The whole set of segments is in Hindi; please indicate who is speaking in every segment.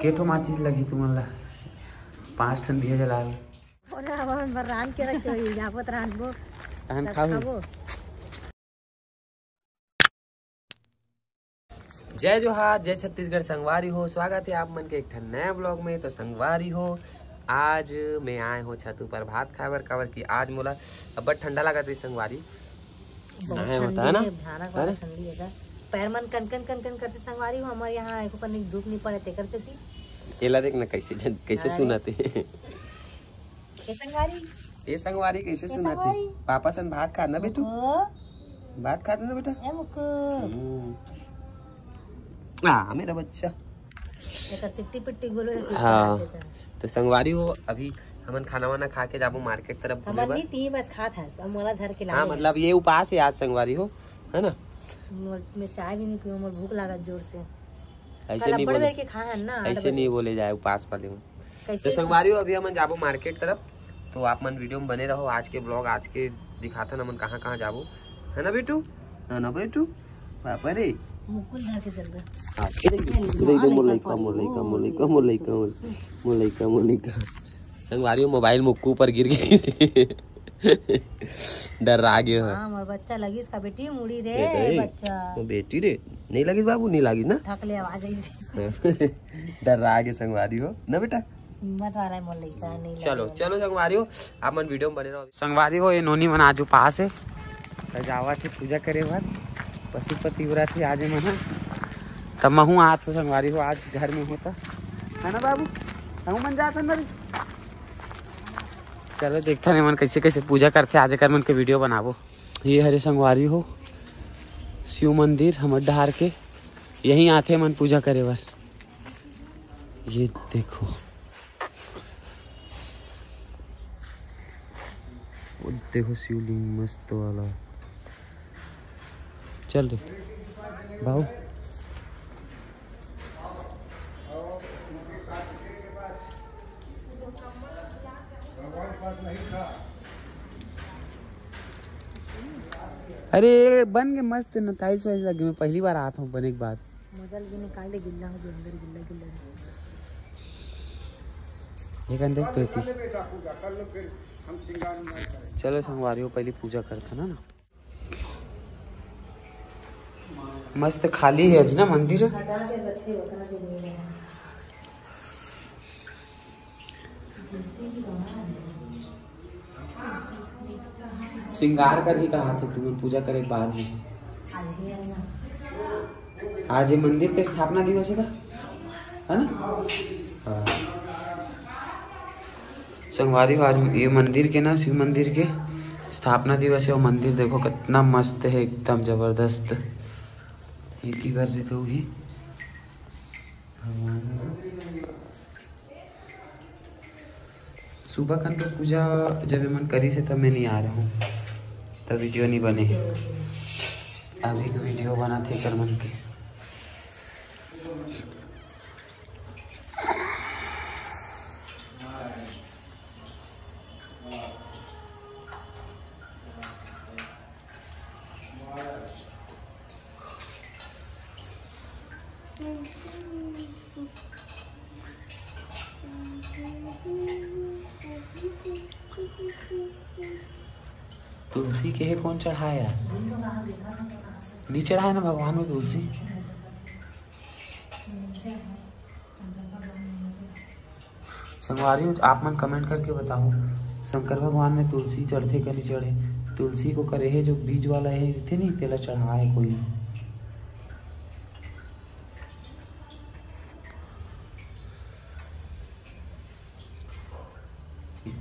Speaker 1: केठो माचिस लगी तुम्हाला 5 ठन दिया जला
Speaker 2: ओना हमन बरान के रख होई जापत रानबो
Speaker 1: तहन खाबो। जय जोहार, जय छत्तीसगढ़। संगवारी हो, स्वागत है आप मन के एक ठन नया ब्लॉग में। तो संगवारी हो, आज मैं आए हो छत ऊपर भात खाए बर, काबर की आज मोला अब ठंडा लगा रही संगवारी।
Speaker 2: नहीं होता है ना, भयानक वाला ठंडी है। पैर मन कन कन करते संगवारी हो। हमारे यहाँ एको पर धूप नहीं पड़े तेकर से थी।
Speaker 1: एला देखना कैसे सुनाते
Speaker 2: ए संगवारी,
Speaker 1: ए संगवारी कैसे सुनाते। पापा सन भात खा ना बेटू, भात खा ना बेटा।
Speaker 2: ए मुकु
Speaker 1: मेरा बच्चा
Speaker 2: तेकर सिट्टी पिट्टी गोलो है।
Speaker 1: हाँ, तो संगवारी हो, अभी हमन खाना वाना खा के जाबो मार्केट तरफ घूमे
Speaker 2: बर। ती बस खात है सब मोला धर के
Speaker 1: हाँ, मतलब ये उपास है आज संगवारी हो, है ना।
Speaker 2: मैं चाय भी नहीं पीऊं, भूख लागत जोर से।
Speaker 1: ऐसे नहीं बोले
Speaker 2: के खाए ना,
Speaker 1: ऐसे नहीं बोले जाए उपास वाले में। तो संगवारी हो, अभी हमन जाबो मार्केट तरफ, तो आप मन वीडियो में बने रहो। आज के ब्लॉग आज के दिखाता हमन कहाँ जाबो, है ना बेटू, है ना बेटू। पापा रे
Speaker 2: मुकुल धर के चल रहा।
Speaker 1: हां, इधर मोलाइका संगवारी हो, मोबाइल मुक्कू पर गिर गई डर आ गया।
Speaker 2: हां, मोर बच्चा लगी इसका बेटी मुड़ी रे बच्चा।
Speaker 1: वो बेटी रे नहीं लगी बाबू, नहीं लगी ना,
Speaker 2: ठक ले आवाज ऐसे
Speaker 1: डर आ गया संगवारी हो ना बेटा।
Speaker 2: हिम्मत वाला मोर लइका नहीं।
Speaker 1: चलो संगवारी हो, आप मन वीडियो में बने रहो। संगवारी हो, ये नोनी मन आज पास है जावा थे पूजा करे बर, पशुपति व्रत थी आज मन। तब महू आज तो संगवारी हो, आज घर में होता है ना बाबू, हम मन जाता ना। चलो देखता नहीं मन कैसे पूजा करते, आज कर मन के वीडियो बनाबो। ये हरे संगवारी हो शिव मंदिर हमर डहार के, यहीं आते मन पूजा करे बर। ये देखो, वो देखो शिवलिंग मस्त वाला। चल रे भाऊ, अरे बन गए मस्त न, टाइल्स वाइल्स लगे। मैं पहली बार आता हूँ बने के बाद।
Speaker 2: मजा लगे निकाल दे, गिल्ला हो जो अंदर गिल्ला
Speaker 1: एक अंदर तो चलो संगवारी हो, पहले पूजा करता ना। मस्त खाली है अभी ना मंदिर। श्रृंगार कर ही कहा थे तुम्हें पूजा करे बाद में। आज ये मंदिर के स्थापना दिवस है ना। हाँ संगवारी हो, आज ये मंदिर के ना, शिव मंदिर के स्थापना दिवस है। और मंदिर देखो कितना मस्त है, एकदम जबरदस्त। नीति कर रहे तो ही सुबह कन के पूजा जब मन करी से, तब मैं नहीं आ रहा हूँ, तब वीडियो नहीं बने। अभी के वीडियो बना थे कर मन के। तुलसी के है कौन चढ़ाया, नहीं चढ़ाया ना भगवान में तुलसी। संगवारी आप मन कमेंट करके बताओ, शंकर भगवान में तुलसी चढ़ते कि नहीं चढ़े। तुलसी को करे है जो बीज वाला है थे नहीं, तेला चढ़ाए कोई।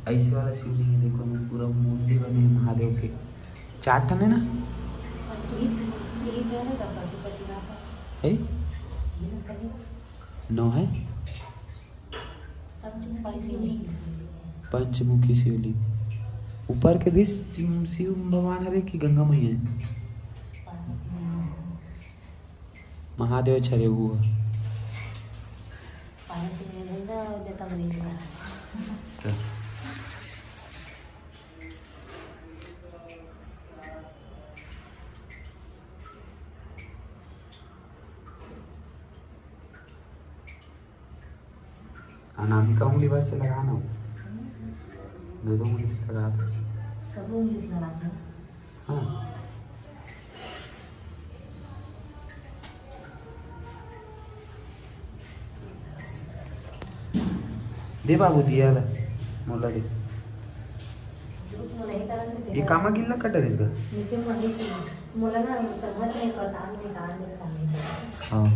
Speaker 1: ऐसे वाला शिवलिंग है, देखो मैं पूरा मूर्ति बने हैं महादेव के। 4 ठन है ना, है 9 है। पंचमुखी शिवलिंग ऊपर के भी शिव भगवान हरे की गंगा मैया है। महादेव छरे हुआ अनामिका उंगली बस से लगाना हो, दो उंगली से लगा दो।
Speaker 2: सब उंगली से लगाना।
Speaker 1: हाँ दे बाबू दिया मोला दे। ये कामा गिल्ला कटर इसका
Speaker 2: नीचे मंडी से मोला ना चम्मच में प्रसाद निकाल दे।
Speaker 1: हाँ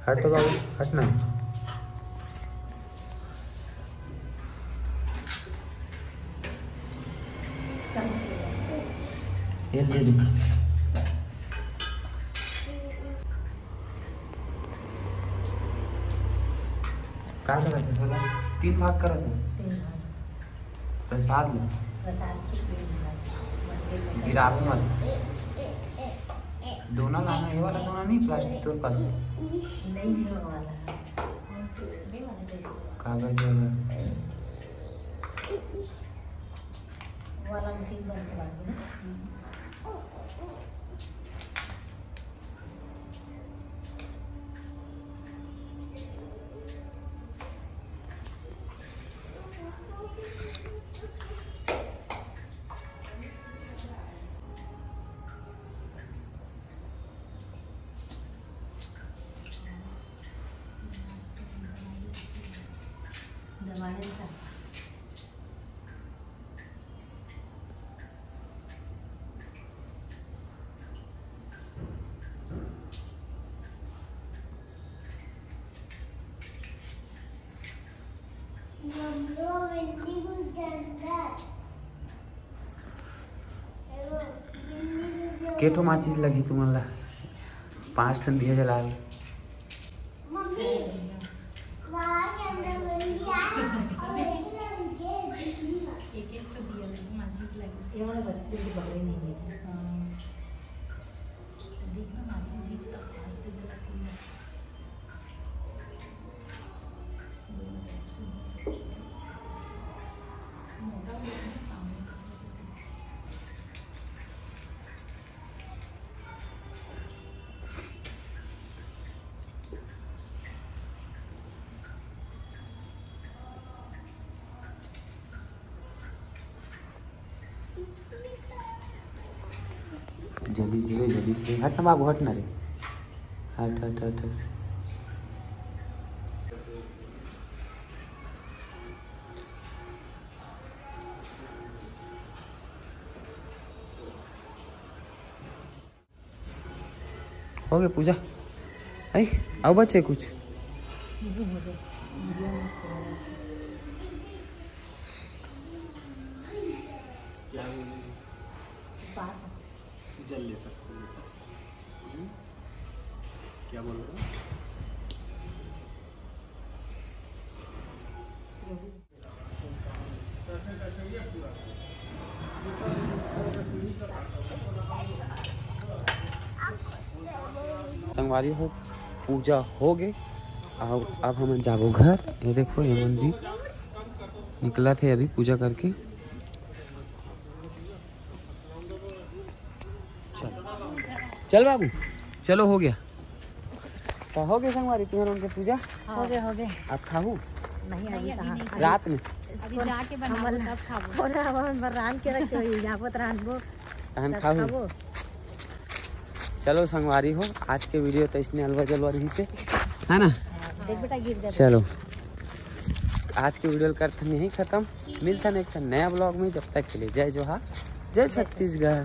Speaker 1: हट तो बाबू हटना। ये ले लो। क्या कर रहे थे सोला? 3 भाग कर रहे थे। प्रसाद लो। गिरा मत। दोनों लाना, ये वाला दोनों नहीं, प्लास्टिक के पास
Speaker 2: नहीं वाला
Speaker 1: कागज
Speaker 2: वाला मशीन बंद करा दो ना। दबाने का
Speaker 1: केठो माचिस लगी तुम्हारा 5 ठन दिया जला
Speaker 2: ये वाला बत्ती पकड़े नहीं है।
Speaker 1: जल्दी से हट ना बाबू, हट ना रे, हट हट हट हट। हो गया पूजा। आई अब बचे कुछ
Speaker 3: जल ले सकते हो। क्या बोल रहे हो?
Speaker 1: संगवारी हो पूजा हो गई। अब हम जाबो घर। ये देखो ये मंदिर निकला थे अभी पूजा करके। चल बाबू चलो हो गया। तो हो गया संगवारी तुम्हारे उनके पूजा
Speaker 2: हो गए
Speaker 1: अब खाऊ
Speaker 2: नहीं अभी कहाँ
Speaker 1: रात में
Speaker 4: अभी जाके बनाओ तब खाओ।
Speaker 2: थोड़ा हम रान के रखते हो जापत रानबो
Speaker 1: तहन
Speaker 2: तब
Speaker 1: खाऊ।
Speaker 2: खाबो।
Speaker 1: चलो संगवारी हो आज के वीडियो तो इसने अलवा जलवा रही से है ना।
Speaker 2: देख बेटा गिर जा।
Speaker 1: चलो आज के वीडियो करते हैं यहीं खत्म। मिलता है एक नया ब्लॉग में, जब तक के लिए जय जोहार जय छत्तीसगढ़।